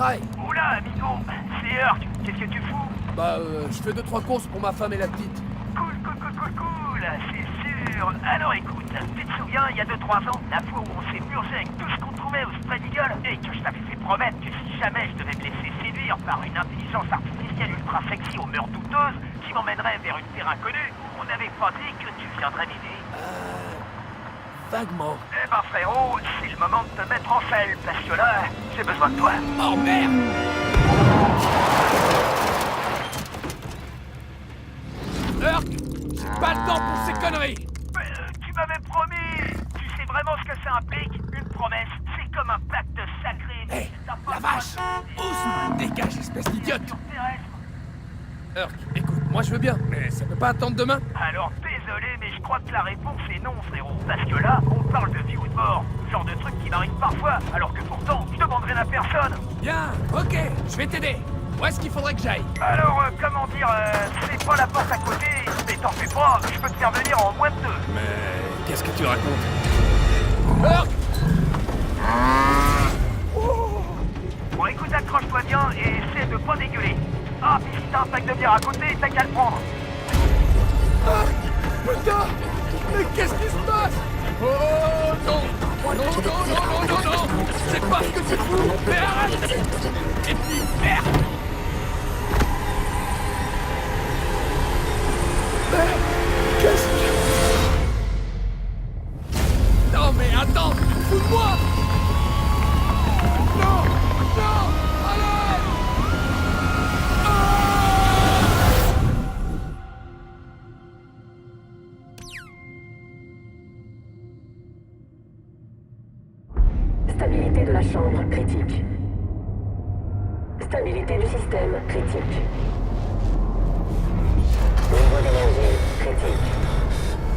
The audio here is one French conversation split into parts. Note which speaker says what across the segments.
Speaker 1: travail.
Speaker 2: Oula, amigo, c'est Herc, qu'est-ce que tu fous?
Speaker 1: Bah, je fais 2-3 courses pour ma femme et la petite.
Speaker 2: Cool, c'est sûr. Alors écoute, tu te souviens, il y a 2-3 ans, la fois où on s'est purgé avec tout ce qu'on trouvait au Spread Eagle, et que je t'avais fait promettre que si jamais je devais me laisser séduire par une intelligence artificielle ultra sexy aux mœurs douteuses, qui m'emmènerait vers une terre inconnue, on n'avait pas dit que tu viendrais m'aider.
Speaker 1: Vaguement.
Speaker 2: Eh ben frérot, c'est le moment de te mettre en selle, parce que là, j'ai besoin de toi.
Speaker 1: Oh merde! Herc! J'ai pas le temps pour ces conneries!
Speaker 2: Tu m'avais promis. Tu sais vraiment ce que ça implique? Une promesse, c'est comme un pacte sacré.
Speaker 1: Hé, la vache! Ose! Dégage, espèce d'idiote! Herc, écoute, moi je veux bien, mais ça peut pas attendre demain?
Speaker 2: Alors désolé, mais je crois que la réponse est non, frérot. Parce que là, on parle de vie ou de mort. Genre de truc qui m'arrive parfois, alors que pourtant, je demande rien à personne.
Speaker 1: Bien, ok, je vais t'aider. Où est-ce qu'il faudrait que j'aille?
Speaker 2: Alors, comment dire, c'est pas la porte à côté, mais t'en fais pas, je peux te faire venir en moins de 2.
Speaker 1: Mais qu'est-ce que tu racontes? Herc!
Speaker 2: Bon, écoute, accroche-toi bien et essaie de pas dégueuler. Ah, puis si t'as un pack de bière à côté, t'as qu'à le prendre.
Speaker 1: Ah, putain! Mais qu'est-ce qui se passe? Oh non! Non! C'est pas ce que tu fous! Mais arrête! Et puis, merde! Mais qu'est-ce que... Non mais attends! Fous de moi! Non! Allez!
Speaker 3: Stabilité de la chambre critique. Stabilité du système critique. Niveau d'énergie critique.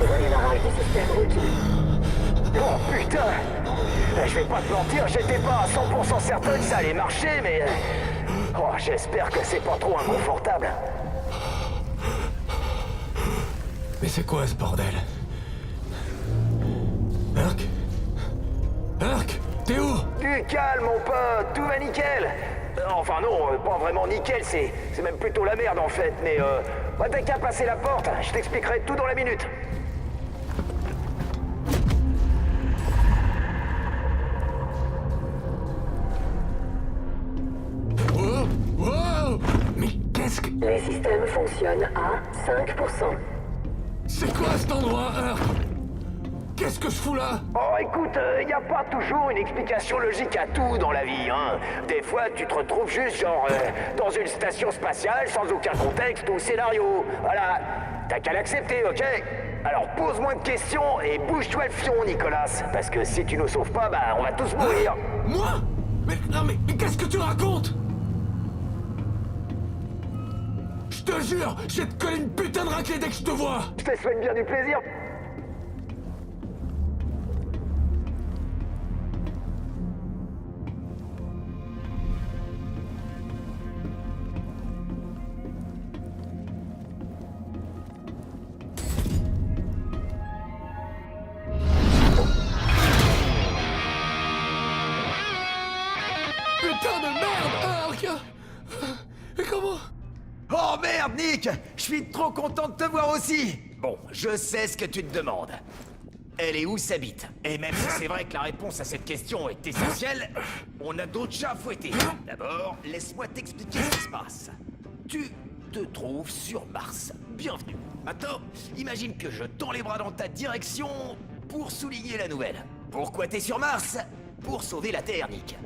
Speaker 3: Redémarrage du système requis.
Speaker 4: Oh putain! Je vais pas te mentir, j'étais pas à 100% certain que ça allait marcher, mais... Oh, j'espère que c'est pas trop inconfortable.
Speaker 5: Mais c'est quoi ce bordel? Herc? Herc? T'es où?
Speaker 4: Du calme, mon pote, tout va nickel. Enfin non, pas vraiment nickel, c'est même plutôt la merde en fait, mais bah, t'as qu'à passer la porte, je t'expliquerai tout dans la minute.
Speaker 5: Wow! Mais qu'est-ce que...
Speaker 3: Les systèmes fonctionnent à 5%.
Speaker 5: C'est quoi cet endroit, Herc? Qu'est-ce que je fous là?
Speaker 4: Oh écoute, y a pas toujours une explication logique à tout dans la vie, hein. Des fois, tu te retrouves juste genre dans une station spatiale sans aucun contexte ou scénario. Voilà, t'as qu'à l'accepter, ok? Alors pose moins de questions et bouge-toi le fion, Nicolas. Parce que si tu nous sauves pas, bah on va tous mourir.
Speaker 5: Moi? Mais non mais qu'est-ce que tu racontes? Je te jure, je vais te coller une putain de raclée dès que je te vois!
Speaker 4: Je te souhaite bien du plaisir.
Speaker 5: Putain de merde, Herc! Et comment?
Speaker 6: Oh merde, Nick! Je suis trop content de te voir aussi! Bon, je sais ce que tu te demandes. Elle est où sa bite? Et même si c'est vrai que la réponse à cette question est essentielle, on a d'autres chats à fouetter. D'abord, laisse-moi t'expliquer ce qui se passe. Tu te trouves sur Mars. Bienvenue. Maintenant, imagine que je tends les bras dans ta direction pour souligner la nouvelle. Pourquoi t'es sur Mars? Pour sauver la Terre, Nick.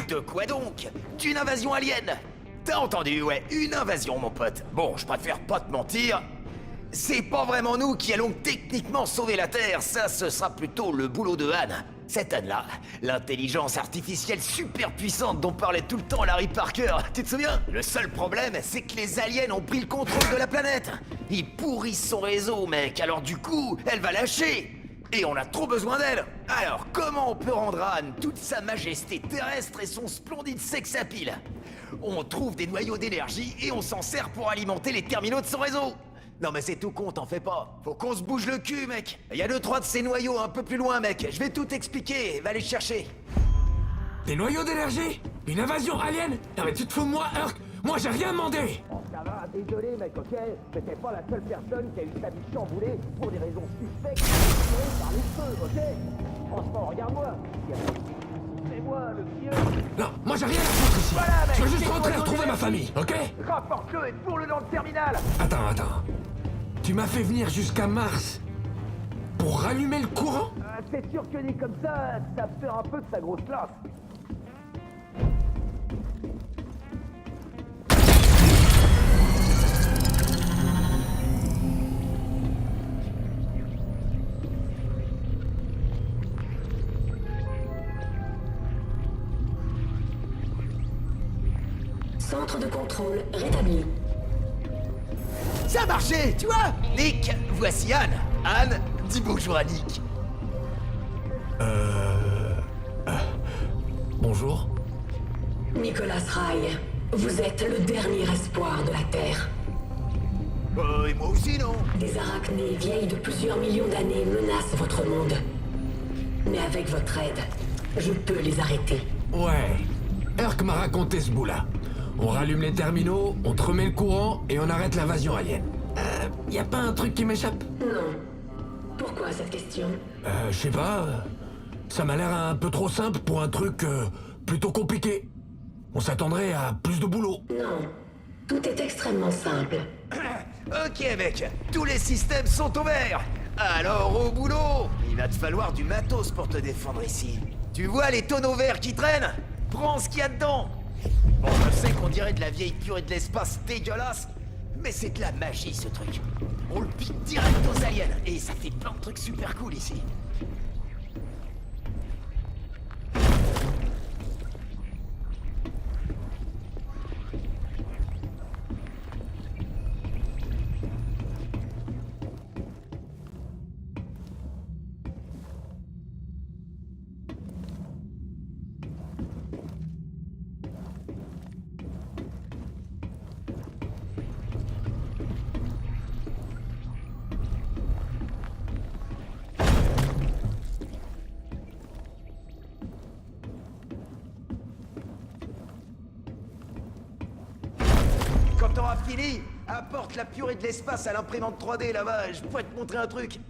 Speaker 6: De quoi donc? D'une invasion alien. T'as entendu, ouais, une invasion, mon pote. Bon, je préfère pas te mentir. C'est pas vraiment nous qui allons techniquement sauver la Terre, ça, ce sera plutôt le boulot de Anne. Cette Anne-là, l'intelligence artificielle super puissante dont parlait tout le temps Larry Parker, tu te souviens? Le seul problème, c'est que les aliens ont pris le contrôle de la planète. Ils pourrissent son réseau, mec, alors du coup, elle va lâcher. Et on a trop besoin d'elle. Alors, comment on peut rendre à Anne toute sa majesté terrestre et son splendide sex appeal? On trouve des noyaux d'énergie et on s'en sert pour alimenter les terminaux de son réseau. Non mais c'est tout con, t'en fais pas. Faut qu'on se bouge le cul, mec. Il y a 2-3 de ces noyaux un peu plus loin, mec. Je vais tout expliquer, va les chercher.
Speaker 5: Des noyaux d'énergie? Une invasion alien? Non mais tu te fous de moi, Herc? Moi j'ai rien demandé!
Speaker 4: Ça va, désolé mec, ok? Mais t'es pas la seule personne qui a eu sa vie chamboulée pour des raisons suspectes tirées par les feux, ok? Franchement, regarde-moi. C'est moi, le vieux.
Speaker 5: Non, moi j'ai rien à foutre ici!
Speaker 4: Voilà, mec,
Speaker 5: Je veux juste
Speaker 4: c'est
Speaker 5: rentrer et
Speaker 4: toi,
Speaker 5: retrouver
Speaker 4: Tony.
Speaker 5: ma famille, ok?
Speaker 4: Rapporte-le et pour-le dans le terminal.
Speaker 5: Attends. Tu m'as fait venir jusqu'à Mars pour rallumer le courant?
Speaker 4: C'est sûr que dit comme ça perd un peu de sa grosse classe.
Speaker 3: Centre de contrôle rétabli.
Speaker 6: Ça a marché, tu vois? Nick, voici Anne. Anne, dis bonjour à Nick.
Speaker 5: Bonjour.
Speaker 3: Nicolas Rai, vous êtes le dernier espoir de la Terre.
Speaker 6: Et moi aussi, non?
Speaker 3: Des arachnées vieilles de plusieurs millions d'années menacent votre monde. Mais avec votre aide, je peux les arrêter.
Speaker 5: Ouais. Herc m'a raconté ce bout-là. On rallume les terminaux, on te remet le courant et on arrête l'invasion alien. Y a pas un truc qui m'échappe?
Speaker 3: Non. Pourquoi cette question?
Speaker 5: Je sais pas. Ça m'a l'air un peu trop simple pour un truc plutôt compliqué. On s'attendrait à plus de boulot.
Speaker 3: Non. Tout est extrêmement simple.
Speaker 6: Ok, mec, tous les systèmes sont ouverts. Alors, au boulot. Il va te falloir du matos pour te défendre ici. Tu vois les tonneaux verts qui traînent? Prends ce qu'il y a dedans. Bon, je sais qu'on dirait de la vieille purée de l'espace dégueulasse, mais c'est de la magie, ce truc. On le pique direct aux aliens, et ça fait plein de trucs super cool ici. Quand t'auras fini, apporte la purée de l'espace à l'imprimante 3D là-bas, je pourrais te montrer un truc.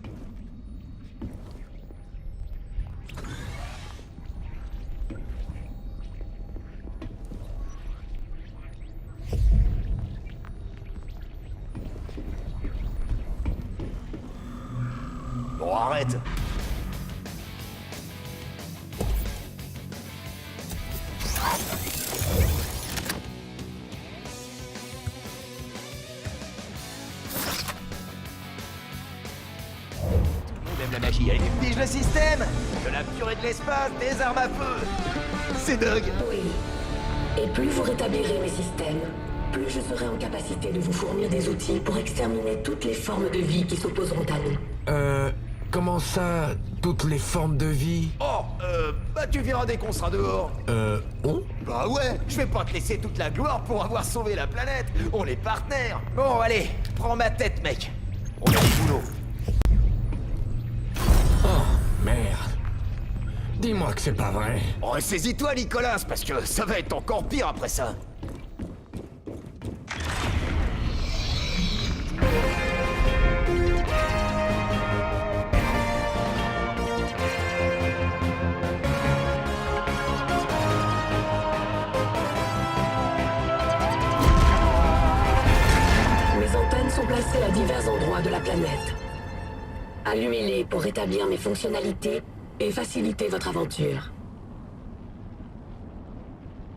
Speaker 6: Bon, arrête. Même la magie, allez, pige le système. De la purée de l'espace, des armes à feu. C'est dingue.
Speaker 3: Oui. Et plus vous rétablirez mes systèmes, plus je serai en capacité de vous fournir des outils pour exterminer toutes les formes de vie qui s'opposeront à nous.
Speaker 5: Comment ça, toutes les formes de vie?
Speaker 6: Oh, bah tu verras dès qu'on sera dehors.
Speaker 5: On?
Speaker 6: Bah ouais, je vais pas te laisser toute la gloire pour avoir sauvé la planète. On est partenaires. Bon, allez, prends ma tête, mec. On est au boulot.
Speaker 5: Oh, merde. Dis-moi que c'est pas vrai.
Speaker 6: Ressaisis-toi, Nicolas, parce que ça va être encore pire après ça.
Speaker 3: Mes antennes sont placées à divers endroits de la planète. Allumez-les pour rétablir mes fonctionnalités et faciliter votre aventure.